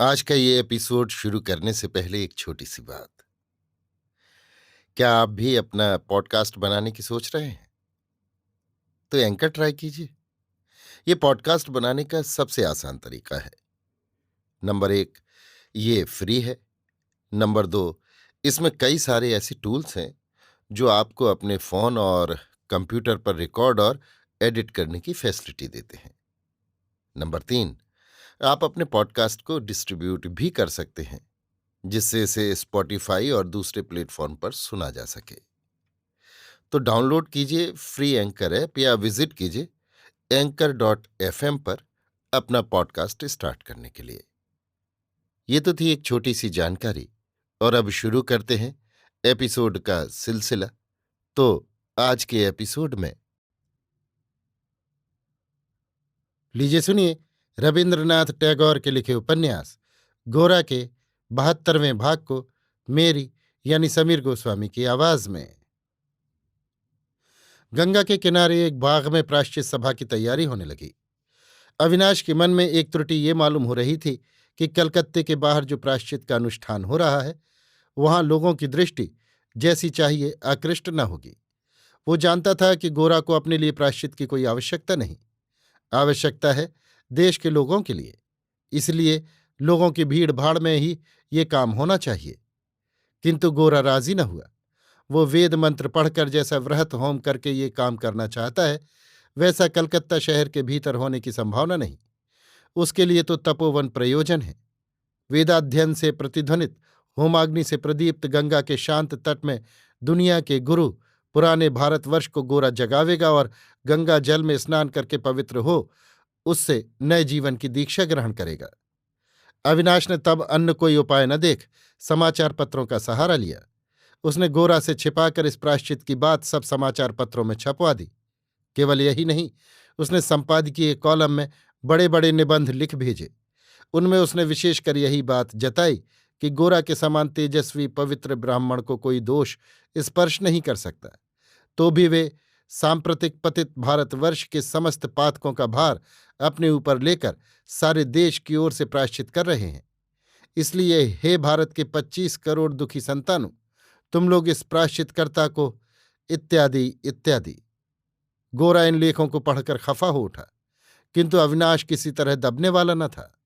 आज का ये एपिसोड शुरू करने से पहले एक छोटी सी बात। क्या आप भी अपना पॉडकास्ट बनाने की सोच रहे हैं? तो एंकर ट्राई कीजिए। ये पॉडकास्ट बनाने का सबसे आसान तरीका है। नंबर 1, ये फ्री है। नंबर 2, इसमें कई सारे ऐसे टूल्स हैं जो आपको अपने फोन और कंप्यूटर पर रिकॉर्ड और एडिट करने की फैसिलिटी देते हैं। नंबर 3, आप अपने पॉडकास्ट को डिस्ट्रीब्यूट भी कर सकते हैं, जिससे इसे स्पॉटिफाई और दूसरे प्लेटफॉर्म पर सुना जा सके। तो डाउनलोड कीजिए फ्री एंकर ऐप या विजिट कीजिए anchor.fm पर अपना पॉडकास्ट स्टार्ट करने के लिए। ये तो थी एक छोटी सी जानकारी, और अब शुरू करते हैं एपिसोड का सिलसिला। तो आज के एपिसोड में लीजिए सुनिए रविंद्रनाथ टैगोर के लिखे उपन्यास गोरा के 72वें भाग को मेरी यानी समीर गोस्वामी की आवाज में। गंगा के किनारे एक बाग में प्रायश्चित सभा की तैयारी होने लगी। अविनाश के मन में एक त्रुटि ये मालूम हो रही थी कि कलकत्ते के बाहर जो प्रायश्चित का अनुष्ठान हो रहा है, वहां लोगों की दृष्टि जैसी चाहिए आकृष्ट न होगी। वो जानता था कि गोरा को अपने लिए प्रायश्चित की कोई आवश्यकता नहीं। आवश्यकता है देश के लोगों के लिए। इसलिए लोगों की भीड़ भाड़ में ही ये काम होना चाहिए। किंतु गोरा राजी न हुआ। वो वेद मंत्र पढ़कर जैसा वृहत होम करके ये काम करना चाहता है, वैसा कलकत्ता शहर के भीतर होने की संभावना नहीं। उसके लिए तो तपोवन प्रयोजन है। वेदाध्ययन से प्रतिध्वनित, होमाग्नि से प्रदीप्त गंगा के शांत तट में दुनिया के गुरु पुराने भारतवर्ष को गोरा जगावेगा और गंगा जल में स्नान करके पवित्र हो उससे नए जीवन की दीक्षा ग्रहण करेगा। अविनाश ने तब अन्य कोई उपाय न देख समाचार पत्रों का सहारा लिया। उसने गोरा से छिपाकर इस प्रायश्चित की बात सब समाचार पत्रों में छपवा दी। केवल यही नहीं, उसने संपादकीय कॉलम में बड़े बड़े निबंध लिख भेजे। उनमें उसने विशेषकर यही बात जताई कि गोरा के समान तेजस्वी पवित्र ब्राह्मण को कोई दोष स्पर्श नहीं कर सकता, तो भी वे सांप्रतिक पतित भारतवर्ष के समस्त पातकों का भार अपने ऊपर लेकर सारे देश की ओर से प्रायश्चित कर रहे हैं। इसलिए हे भारत के 25 करोड़ दुखी संतानों, तुम लोग इस प्रायश्चितकर्ता को इत्यादि इत्यादि। गोरा इन लेखों को पढ़कर खफा हो उठा, किंतु अविनाश किसी तरह दबने वाला न था।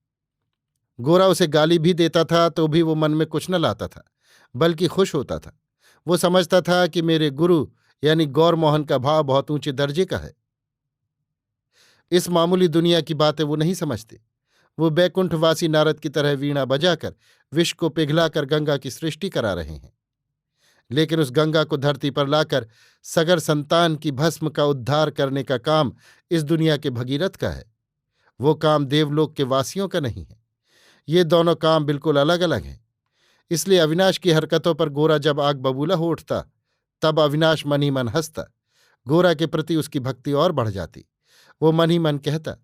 गोरा उसे गाली भी देता था तो भी वो मन में कुछ न लाता था, बल्कि खुश होता था। वो समझता था कि मेरे गुरु यानी गौर मोहन का भाव बहुत ऊंचे दर्जे का है। इस मामूली दुनिया की बातें वो नहीं समझते। वो बैकुंठवासी नारद की तरह वीणा बजाकर विष को पिघलाकर गंगा की सृष्टि करा रहे हैं। लेकिन उस गंगा को धरती पर लाकर सगर संतान की भस्म का उद्धार करने का काम इस दुनिया के भगीरथ का है। वो काम देवलोक के वासियों का नहीं है। ये दोनों काम बिल्कुल अलग अलग हैं। इसलिए अविनाश की हरकतों पर गोरा जब आग बबूला हो उठता, तब अविनाश मन ही मन हंसता। गोरा के प्रति उसकी भक्ति और बढ़ जाती। वो मन ही मन कहता,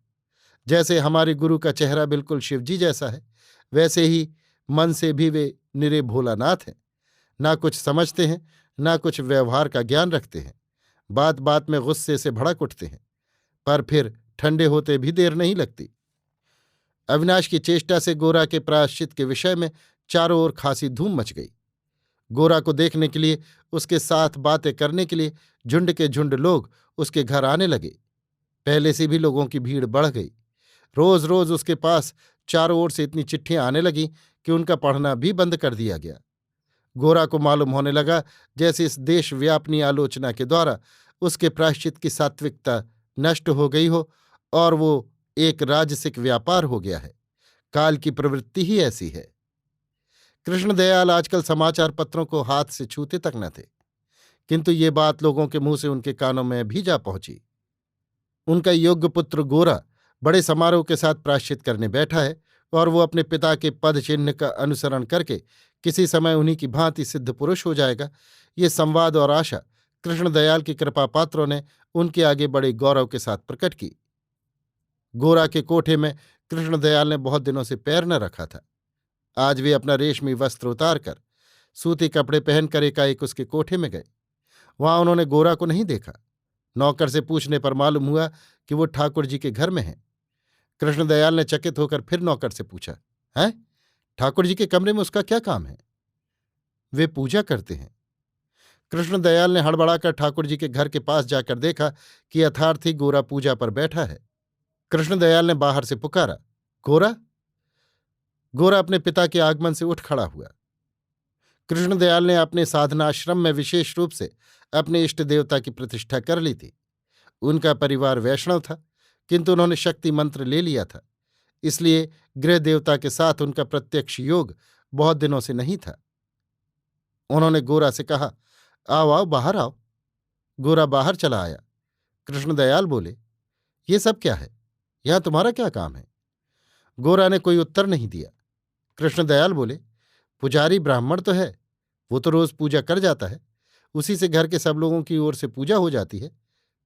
जैसे हमारे गुरु का चेहरा बिल्कुल शिवजी जैसा है, वैसे ही मन से भी वे निरे भोलानाथ हैं। ना कुछ समझते हैं, ना कुछ व्यवहार का ज्ञान रखते हैं। बात बात में गुस्से से भड़क उठते हैं, पर फिर ठंडे होते भी देर नहीं लगती। अविनाश की चेष्टा से गोरा के प्रायश्चित के विषय में चारों ओर खासी धूम मच गई। गोरा को देखने के लिए, उसके साथ बातें करने के लिए झुंड के झुंड लोग उसके घर आने लगे। पहले से भी लोगों की भीड़ बढ़ गई। रोज रोज उसके पास चारों ओर से इतनी चिट्ठियां आने लगीं कि उनका पढ़ना भी बंद कर दिया गया। गोरा को मालूम होने लगा जैसे इस देशव्यापनी आलोचना के द्वारा उसके प्रायश्चित की सात्विकता नष्ट हो गई हो और वो एक राजसिक व्यापार हो गया है। काल की प्रवृत्ति ही ऐसी है। कृष्णदयाल आजकल समाचार पत्रों को हाथ से छूते तक न थे, किंतु ये बात लोगों के मुंह से उनके कानों में भी जा पहुंची। उनका योग्य पुत्र गोरा बड़े समारोह के साथ प्रायश्चित करने बैठा है और वो अपने पिता के पद चिन्ह का अनुसरण करके किसी समय उन्हीं की भांति सिद्ध पुरुष हो जाएगा। ये संवाद और आशा कृष्णदयाल की कृपा पात्रों ने उनके आगे बड़े गौरव के साथ प्रकट की। गोरा के कोठे में कृष्णदयाल ने बहुत दिनों से पैर न रखा था। आज वे अपना रेशमी वस्त्र उतारकर सूती कपड़े पहनकर एकाएक उसके कोठे में गए। वहां उन्होंने गोरा को नहीं देखा। नौकर से पूछने पर मालूम हुआ कि वो ठाकुर जी के घर में है। कृष्णदयाल ने चकित होकर फिर नौकर से पूछा, हैं, ठाकुर जी के कमरे में उसका क्या काम है? वे पूजा करते हैं। कृष्णदयाल ने हड़बड़ाकर ठाकुर जी के घर के पास जाकर देखा कि यथार्थी गोरा पूजा पर बैठा है। कृष्णदयाल ने बाहर से पुकारा, गोरा। गोरा अपने पिता के आगमन से उठ खड़ा हुआ। कृष्णदयाल ने अपने साधनाश्रम में विशेष रूप से अपने इष्ट देवता की प्रतिष्ठा कर ली थी। उनका परिवार वैष्णव था, किंतु उन्होंने शक्ति मंत्र ले लिया था, इसलिए गृह देवता के साथ उनका प्रत्यक्ष योग बहुत दिनों से नहीं था। उन्होंने गोरा से कहा, आओ आओ, बाहर आओ। गोरा बाहर चला आया। कृष्णदयाल बोले, ये सब क्या है? यहां तुम्हारा क्या काम है? गोरा ने कोई उत्तर नहीं दिया। कृष्णदयाल बोले, पुजारी ब्राह्मण तो है, वो तो रोज पूजा कर जाता है, उसी से घर के सब लोगों की ओर से पूजा हो जाती है,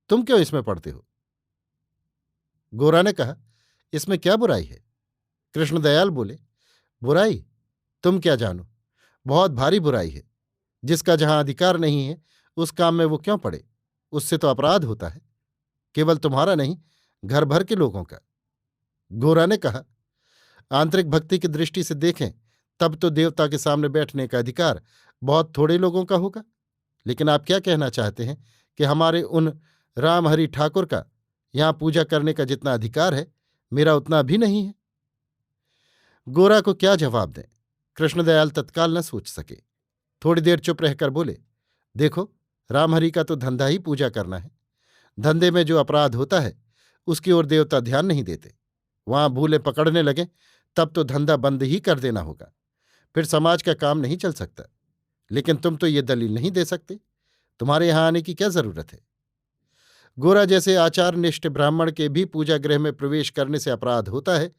तुम क्यों इसमें पड़ते हो? गोरा ने कहा, इसमें क्या बुराई है? कृष्णदयाल बोले, बुराई? तुम क्या जानो, बहुत भारी बुराई है। जिसका जहां अधिकार नहीं है उस काम में वो क्यों पड़े? उससे तो अपराध होता है, केवल तुम्हारा नहीं, घर भर के लोगों का। गोरा ने कहा, आंतरिक भक्ति की दृष्टि से देखें तब तो देवता के सामने बैठने का अधिकार बहुत थोड़े लोगों का होगा, लेकिन आप क्या कहना चाहते हैं कि हमारे उन रामहरि ठाकुर का यहां पूजा करने का जितना अधिकार है, मेरा उतना भी नहीं है? गोरा को क्या जवाब दें? कृष्णदयाल तत्काल न सोच सके। थोड़ी देर चुप रहकर बोले, देखो, रामहरि का तो धंधा ही पूजा करना है। धंधे में जो अपराध होता है उसकी ओर देवता ध्यान नहीं देते। वहां भूले पकड़ने लगे तब तो धंधा बंद ही कर देना होगा, फिर समाज का काम नहीं चल सकता। लेकिन तुम तो ये दलील नहीं दे सकते, तुम्हारे यहां आने की क्या जरूरत है? गोरा जैसे आचारनिष्ठ ब्राह्मण के भी पूजा गृह में प्रवेश करने से अपराध होता है,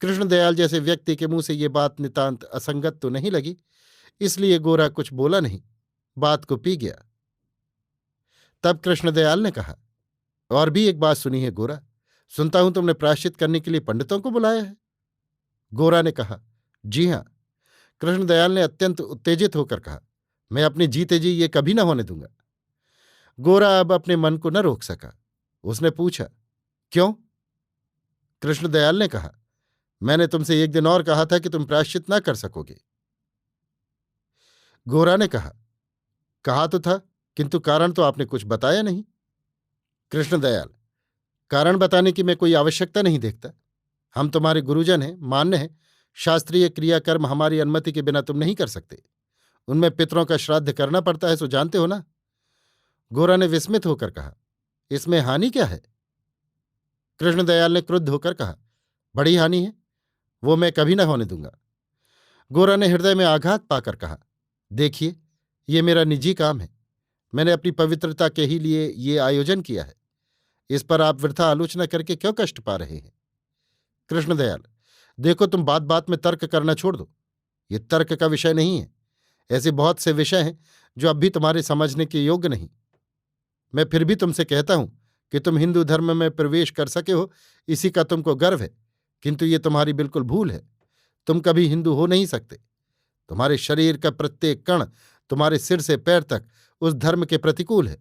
कृष्णदयाल जैसे व्यक्ति के मुंह से ये बात नितांत असंगत तो नहीं लगी, इसलिए गोरा कुछ बोला नहीं, बात को पी गया। तब कृष्णदयाल ने कहा, और भी एक बात सुनी है गोरा, सुनता हूं तुमने प्रायश्चित करने के लिए पंडितों को बुलाया है। गोरा ने कहा, जी हां। कृष्णदयाल ने अत्यंत उत्तेजित होकर कहा, मैं अपने जीते जी ये कभी न होने दूंगा। गोरा अब अपने मन को न रोक सका। उसने पूछा, क्यों? कृष्णदयाल ने कहा, मैंने तुमसे एक दिन और कहा था कि तुम प्रायश्चित न कर सकोगे। गोरा ने कहा, कहा तो था, किंतु कारण तो आपने कुछ बताया नहीं। कृष्णदयाल, कारण बताने की मैं कोई आवश्यकता नहीं देखता। हम तुम्हारे गुरुजन हैं, मान्य हैं, शास्त्रीय क्रियाकर्म हमारी अनुमति के बिना तुम नहीं कर सकते। उनमें पितरों का श्राद्ध करना पड़ता है, सो जानते हो ना? गोरा ने विस्मित होकर कहा, इसमें हानि क्या है? कृष्णदयाल ने क्रुद्ध होकर कहा, बड़ी हानि है, वो मैं कभी न होने दूंगा। गोरा ने हृदय में आघात पाकर कहा, देखिए, ये मेरा निजी काम है, मैंने अपनी पवित्रता के ही लिए ये आयोजन किया है, इस पर आप वृथा आलोचना करके क्यों कष्ट पा रहे हैं? कृष्णदयाल, देखो, तुम बात बात में तर्क करना छोड़ दो, ये तर्क का विषय नहीं है। ऐसे बहुत से विषय हैं जो अब भी तुम्हारे समझने के योग्य नहीं। मैं फिर भी तुमसे कहता हूं कि तुम हिंदू धर्म में प्रवेश कर सके हो, इसी का तुमको गर्व है, किंतु ये तुम्हारी बिल्कुल भूल है। तुम कभी हिंदू हो नहीं सकते। तुम्हारे शरीर का प्रत्येक कण तुम्हारे सिर से पैर तक उस धर्म के प्रतिकूल है।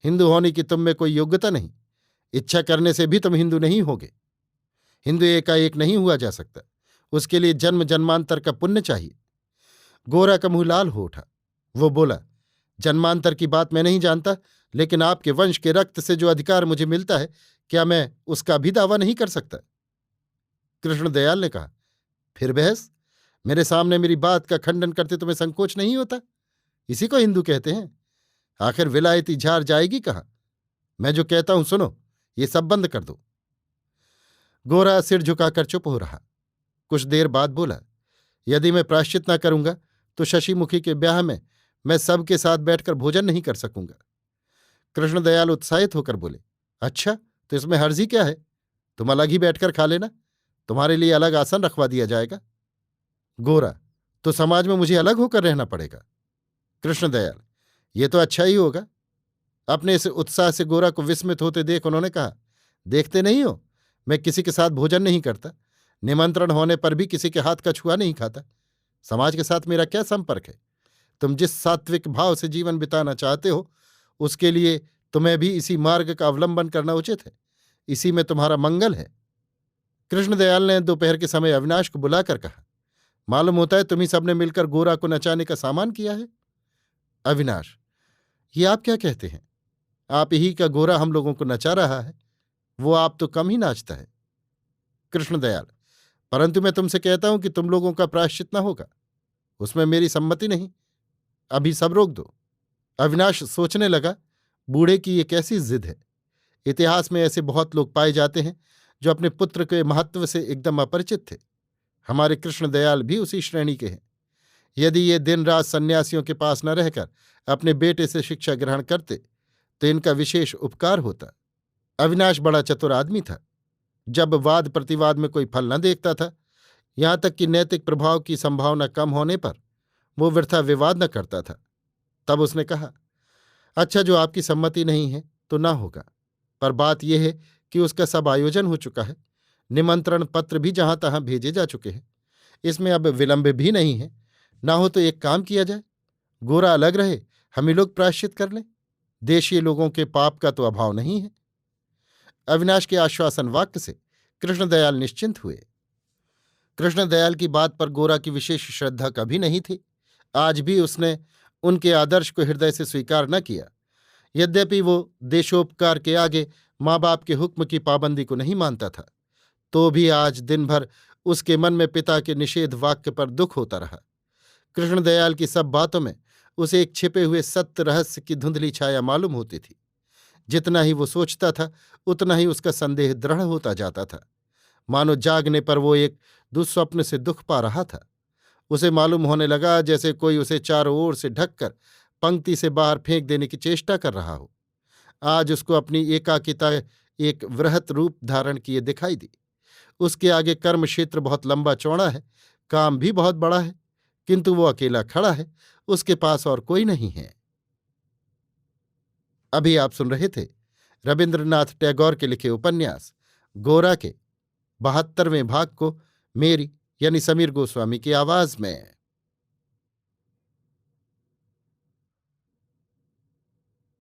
हिंदू होने की तुम में कोई योग्यता नहीं। इच्छा करने से भी तुम हिंदू नहीं होगे। हिंदू एकाएक नहीं हुआ जा सकता, उसके लिए जन्म जन्मांतर का पुण्य चाहिए। गोरा का मुंह लाल हो उठा। वो बोला, जन्मांतर की बात मैं नहीं जानता, लेकिन आपके वंश के रक्त से जो अधिकार मुझे मिलता है, क्या मैं उसका भी दावा नहीं कर सकता? कृष्णदयाल ने कहा, फिर बहस? मेरे सामने मेरी बात का खंडन करते तुम्हें संकोच नहीं होता? इसी को हिंदू कहते हैं। आखिर विलायती झार जाएगी कहाँ? मैं जो कहता हूं सुनो, ये सब बंद कर दो। गोरा सिर झुकाकर चुप हो रहा। कुछ देर बाद बोला, यदि मैं प्रायश्चित न करूंगा तो शशिमुखी के ब्याह में मैं सबके साथ बैठकर भोजन नहीं कर सकूंगा। कृष्णदयाल उत्साहित होकर बोले, अच्छा, तो इसमें हर्जी क्या है? तुम अलग ही बैठकर खा लेना, तुम्हारे लिए अलग आसन रखवा दिया जाएगा। गोरा, तो समाज में मुझे अलग होकर रहना पड़ेगा। कृष्णदयाल, ये तो अच्छा ही होगा। अपने इस उत्साह से गोरा को विस्मित होते देख उन्होंने कहा, देखते नहीं हो, मैं किसी के साथ भोजन नहीं करता, निमंत्रण होने पर भी किसी के हाथ का छुआ नहीं खाता। समाज के साथ मेरा क्या संपर्क है? तुम जिस सात्विक भाव से जीवन बिताना चाहते हो, उसके लिए तुम्हें भी इसी मार्ग का अवलंबन करना उचित है। इसी में तुम्हारा मंगल है। कृष्णदयाल ने दोपहर के समय अविनाश को बुलाकर कहा, मालूम होता है तुम्ही सबने मिलकर गोरा को नचाने का सामान किया है। अविनाश, ये आप क्या कहते हैं? आप ही का गोरा हम लोगों को नचा रहा है। वो आप तो कम ही नाचता है। कृष्णदयाल, परंतु मैं तुमसे कहता हूं कि तुम लोगों का प्रायश्चित न होगा, उसमें मेरी सम्मति नहीं। अभी सब रोक दो। अविनाश सोचने लगा, बूढ़े की ये कैसी जिद है। इतिहास में ऐसे बहुत लोग पाए जाते हैं जो अपने पुत्र के महत्व से एकदम अपरिचित थे। हमारे कृष्णदयाल भी उसी श्रेणी के हैं। यदि ये दिन रात सन्यासियों के पास न रहकर अपने बेटे से शिक्षा ग्रहण करते तो इनका विशेष उपकार होता। अविनाश बड़ा चतुर आदमी था। जब वाद प्रतिवाद में कोई फल न देखता था, यहां तक कि नैतिक प्रभाव की संभावना कम होने पर वो वृथा विवाद न करता था। तब उसने कहा, अच्छा, जो आपकी सम्मति नहीं है तो ना होगा, पर बात यह है कि उसका सब आयोजन हो चुका है। निमंत्रण पत्र भी जहां तहां भेजे जा चुके हैं। इसमें अब विलंब भी नहीं है। ना हो तो एक काम किया जाए, गोरा अलग रहे, हम ही लोग प्रायश्चित कर लें। देशीय लोगों के पाप का तो अभाव नहीं है। अविनाश के आश्वासन वाक्य से कृष्णदयाल निश्चिंत हुए। कृष्णदयाल की बात पर गोरा की विशेष श्रद्धा कभी नहीं थी। आज भी उसने उनके आदर्श को हृदय से स्वीकार न किया। यद्यपि वो देशोपकार के आगे माँ बाप के हुक्म की पाबंदी को नहीं मानता था, तो भी आज दिन भर उसके मन में पिता के निषेध वाक्य पर दुख होता रहा। कृष्णदयाल की सब बातों में उसे एक छिपे हुए सत्य रहस्य की धुंधली छाया मालूम होती थी। जितना ही वो सोचता था उतना ही उसका संदेह दृढ़ होता जाता था। मानो जागने पर वो एक दुस्वप्न से दुख पा रहा था। उसे मालूम होने लगा जैसे कोई उसे चारों ओर से ढककर पंक्ति से बाहर फेंक देने की चेष्टा कर रहा हो। आज उसको अपनी एकाकिता एक वृहत रूप धारण किए दिखाई दी। उसके आगे कर्म क्षेत्र बहुत लंबा चौड़ा है, काम भी बहुत बड़ा है, किंतु वो अकेला खड़ा है, उसके पास और कोई नहीं है। अभी आप सुन रहे थे रविन्द्रनाथ टैगोर के लिखे उपन्यास गोरा के 72वें भाग को मेरी यानी समीर गोस्वामी की आवाज में।